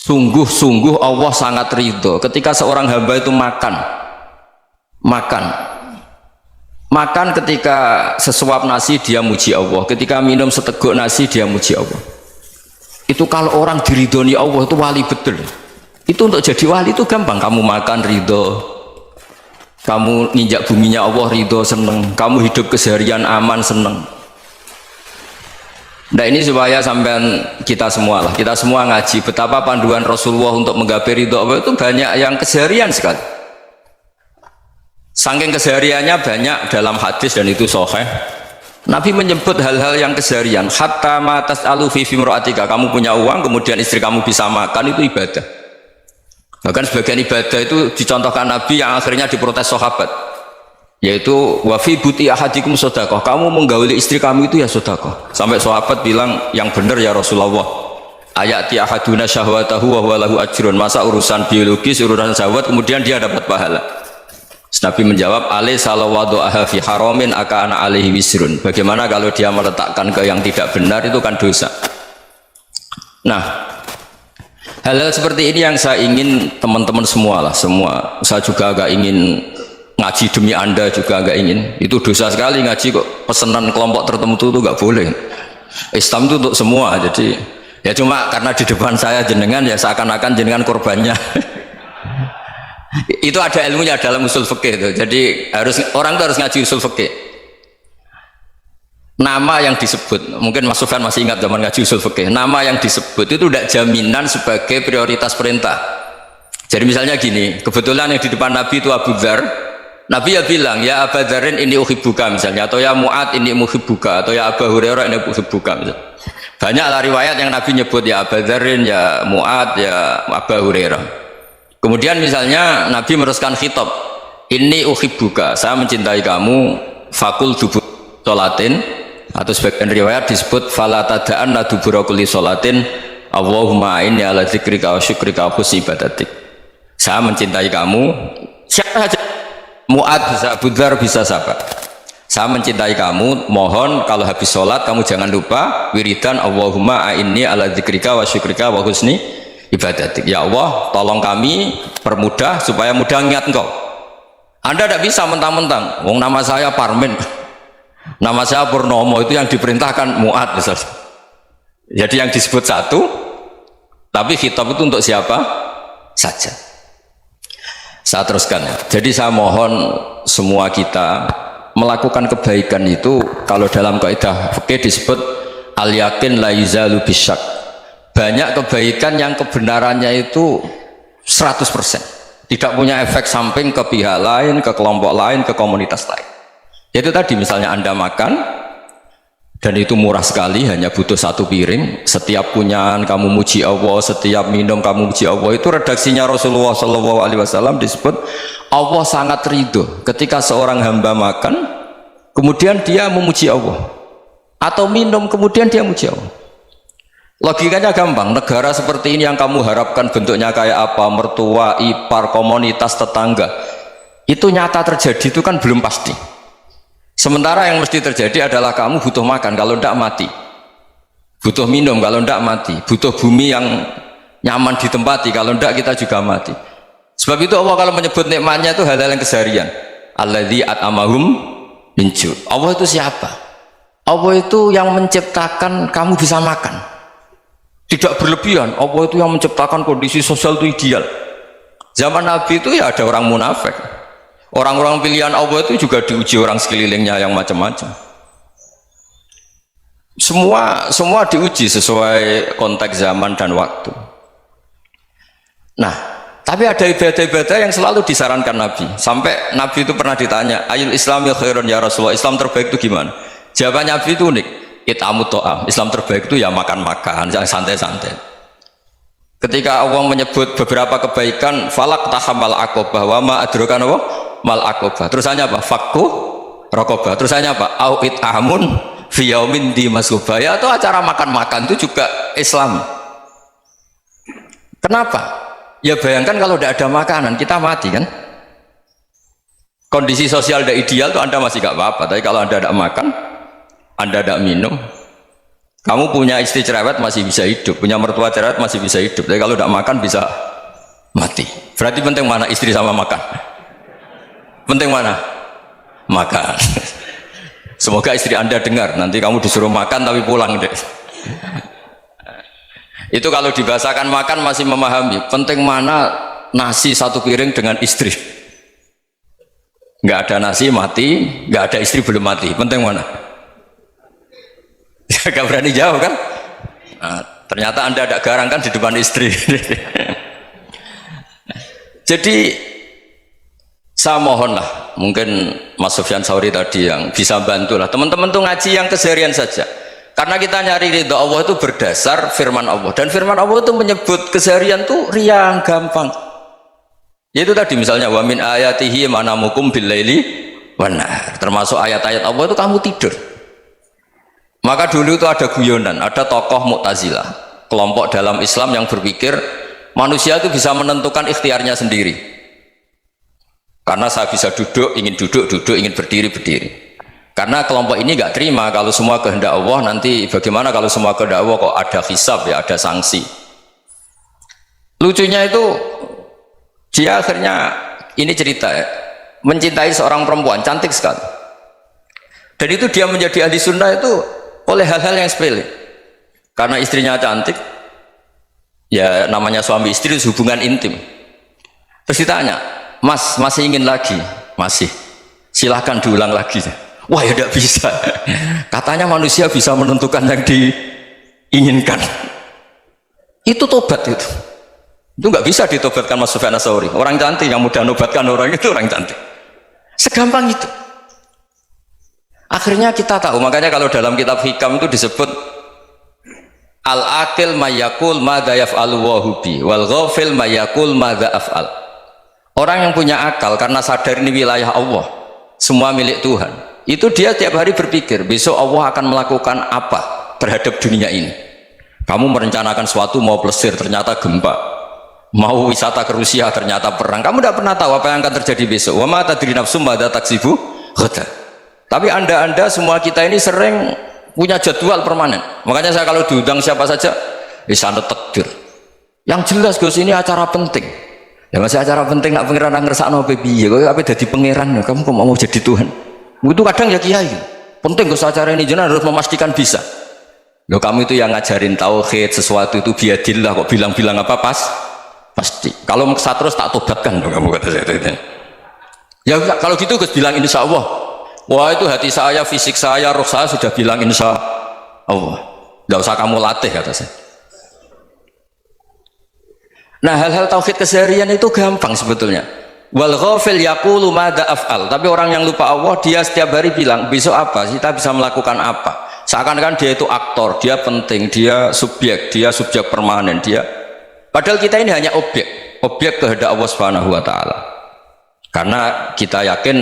Sungguh-sungguh Allah sangat ridho ketika seorang hamba itu makan ketika sesuap nasi dia muji Allah, ketika minum seteguk nasi dia muji Allah. Itu kalau orang diridhoni Allah itu wali betul. Itu untuk jadi wali itu gampang, kamu makan ridho, kamu nginjak buminya Allah ridho seneng, kamu hidup keseharian aman seneng. Nah ini supaya sampean kita semua ngaji betapa panduan Rasulullah untuk menggapai ridho Allah itu banyak yang keseharian sekali. Saking kesehariannya banyak dalam hadis dan itu sahih. Nabi menyebut hal-hal yang keseharian. Hatta ma tas'alu fi fimra'atika, kamu punya uang kemudian istri kamu bisa makan, itu ibadah. Bahkan sebagian ibadah itu dicontohkan Nabi yang akhirnya diprotes sahabat, yaitu wa fi buti ahadikum sedekah, kamu menggauli istri kamu itu ya sedekah. Sampai sahabat bilang, yang benar ya Rasulullah, ayati ahaduna syahwatahu wa huwa lahu ajrun, masa urusan biologis, urusan syahwat kemudian dia dapat pahala. Nabi menjawab, alaysa law wada'aha fi haramin akana alaihi wisrun, bagaimana kalau dia meletakkan ke yang tidak benar, itu kan dosa. Nah, hal-hal seperti ini yang saya ingin teman-teman semua saya juga agak ingin ngaji demi anda juga agak ingin. Itu dosa sekali ngaji kok pesanan kelompok tertentu itu nggak boleh. Islam itu untuk semua. Jadi ya cuma karena di depan saya jenengan ya seakan-akan jenengan korbannya. Itu ada ilmunya dalam usul fikih itu. Jadi orang itu harus ngaji usul fikih. Nama yang disebut, mungkin Mas Sufyan masih ingat zaman ngaji usul fikih, nama yang disebut itu tidak jaminan sebagai prioritas perintah. Jadi misalnya gini, kebetulan yang di depan Nabi itu Abu Dzar, Nabi ya bilang, ya Abu Dzarin ini uhibbuka misalnya, atau ya Mu'ad ini uhibbuka, atau ya Abu Hurairah ini uhibbuka misalnya. Banyaklah riwayat yang Nabi nyebut ya Abu Dzarin, ya Mu'ad, ya Abu Hurairah. Kemudian misalnya Nabi meneruskan khitab, ini uhibbuka, saya mencintai kamu, fakul dubur sholatin, atau sebagian riwayat disebut fala tada'anna dubura kulli sholatin Allahumma inni ala dzikrika wa syukrika wa husni ibadatik. Saya mencintai kamu, siapa saja, Mu'ad bisa, Abu Dzar bisa sahabat. Saya mencintai kamu, mohon kalau habis sholat kamu jangan lupa wiridan Allahumma inni ala dzikrika wa syukrika wa husni ibadatik. Ya Allah, tolong kami permudah supaya mudah ingat engkau. Anda tidak bisa mentang-mentang, wong nama saya Parmin, nama saya Purnomo, itu yang diperintahkan Mu'ad misalnya. Jadi yang disebut satu, tapi khitab itu untuk siapa saja. Saya teruskan ya. Jadi saya mohon semua kita melakukan kebaikan itu, kalau dalam kaidah fikih disebut al yakin la yuzalu bisyak. Banyak kebaikan yang kebenarannya itu 100%, tidak punya efek samping ke pihak lain, ke kelompok lain, ke komunitas lain. Itu tadi misalnya Anda makan dan itu murah sekali, hanya butuh satu piring, setiap punyaan kamu muji Allah, setiap minum kamu muji Allah. Itu redaksinya Rasulullah SAW disebut Allah sangat ridho ketika seorang hamba makan kemudian dia memuji Allah, atau minum kemudian dia muji Allah. Logikanya gampang, negara seperti ini yang kamu harapkan bentuknya kayak apa, mertua, ipar, komunitas, tetangga, itu nyata terjadi itu kan belum pasti. Sementara yang mesti terjadi adalah kamu butuh makan, kalau tidak mati, butuh minum, kalau tidak mati, butuh bumi yang nyaman ditempati, kalau tidak kita juga mati. Sebab itu Allah kalau menyebut nikmatnya itu hal-hal yang keseharian. Alladzi at'amahum min ju'. Allah itu siapa? Allah itu yang menciptakan kamu bisa makan, tidak berlebihan. Allah itu yang menciptakan kondisi sosial itu ideal. Zaman Nabi itu ya ada orang munafik, orang-orang pilihan Allah itu juga diuji orang sekelilingnya yang macam-macam. Semua diuji sesuai konteks zaman dan waktu. Nah, tapi ada ibadah-ibadah yang selalu disarankan Nabi. Sampai Nabi itu pernah ditanya, ayul islami khairun ya Rasulullah, Islam terbaik itu gimana? Jawaban Nabi itu unik, itamu to'am, Islam terbaik itu ya makan-makan, yang santai-santai. Ketika Allah menyebut beberapa kebaikan, falak tahamal aqobah, wa ma adrokan apa? Mal aqobah. Terusannya apa? Fakku rokobah. Terusannya apa? Au it'amun fi yaumin di masubah. Ya, atau acara makan-makan itu juga Islam. Kenapa? Ya bayangkan kalau tidak ada makanan, kita mati kan? Kondisi sosial tidak ideal tuh Anda masih gak apa-apa, tapi kalau Anda tidak makan, Anda tidak minum, Kamu punya istri cerewet masih bisa hidup, punya mertua cerewet masih bisa hidup. Tapi kalau tidak makan bisa mati. Berarti penting mana istri sama makan? Penting mana? Makan. Semoga istri Anda dengar. Nanti kamu disuruh makan tapi pulang deh. Itu kalau dibahasakan makan masih memahami. Penting mana nasi satu piring dengan istri? Nggak ada nasi mati, nggak ada istri belum mati. Penting mana? Gak berani jauh kan? Nah, ternyata Anda ada garang kan di depan istri. Jadi saya mohonlah, mungkin Mas Sufyan Sauri tadi yang bisa bantulah teman-teman tuh ngaji yang keseharian saja. Karena kita nyari ridha Allah itu berdasar firman Allah, dan firman Allah itu menyebut keseharian tuh riang gampang. Yaitu tadi misalnya wa min ayatihi manamukum bil laili wan nahar. Termasuk ayat-ayat Allah itu kamu tidur. Maka dulu itu ada guyonan, ada tokoh Mu'tazilah, kelompok dalam Islam yang berpikir manusia itu bisa menentukan ikhtiarnya sendiri. Karena saya bisa duduk, duduk, ingin berdiri, berdiri. Karena kelompok ini nggak terima kalau semua kehendak Allah, nanti bagaimana kalau semua kehendak Allah kok ada hisab ya, ada sanksi. Lucunya itu dia akhirnya, ini cerita ya, mencintai seorang perempuan cantik sekali. Dan itu dia menjadi ahli sunnah itu oleh hal-hal yang sepele. Karena istrinya cantik, ya namanya suami istri hubungan intim. Terus ditanya, Mas masih ingin lagi? Masih. Silahkan diulang lagi. Wah ya tidak bisa. Katanya manusia bisa menentukan yang diinginkan. Itu tobat itu. Itu nggak bisa ditobatkan Mas Sufyan Ats-Tsauri. Orang cantik yang mudah nobatkan orang itu orang cantik. Segampang itu. Akhirnya kita tahu, makanya kalau dalam kitab Hikam itu disebut al-aqil mayyakul madza yaf'alu wa hubi wal ghafil mayyakul madza af'al. Orang yang punya akal karena sadar ini wilayah Allah, semua milik Tuhan, itu dia tiap hari berpikir besok Allah akan melakukan apa terhadap dunia ini. Kamu merencanakan suatu mau plesir ternyata gempa, mau wisata ke Rusia ternyata perang. Kamu tidak pernah tahu apa yang akan terjadi besok. Wa ma tadri nafsum madza taksibu ghadan. Tapi anda semua kita ini sering punya jadwal permanen. Makanya saya kalau diundang siapa saja sana takdir. Yang jelas Gus ini acara penting. Ya masih acara penting nak pangeran ngersakno piye? Kok ape dadi pangeran? Kamu kok mau jadi Tuhan? Itu kadang ya kiai. Penting Gus acara ini jenengan harus memastikan bisa. Loh kamu itu yang ngajarin tauhid, sesuatu itu biadillah kok bilang-bilang apa pasti. Kalau maksa terus tak tobatkan loh kamu kata saya. Ya kalau gitu Gus bilang insya Allah. Wah itu hati saya, fisik saya, roh saya sudah bilang insya Allah. Tidak usah kamu latih kata saya. Nah hal-hal tauhid keseharian itu gampang sebetulnya. Wal ghafil yaqulu madza af'al. Tapi orang yang lupa Allah dia setiap hari bilang besok apa? Kita bisa melakukan apa? Seakan-akan dia itu aktor, dia penting, dia subjek permanen, dia. Padahal kita ini hanya objek kehendak Allah Subhanahu wa taala. Karena kita yakin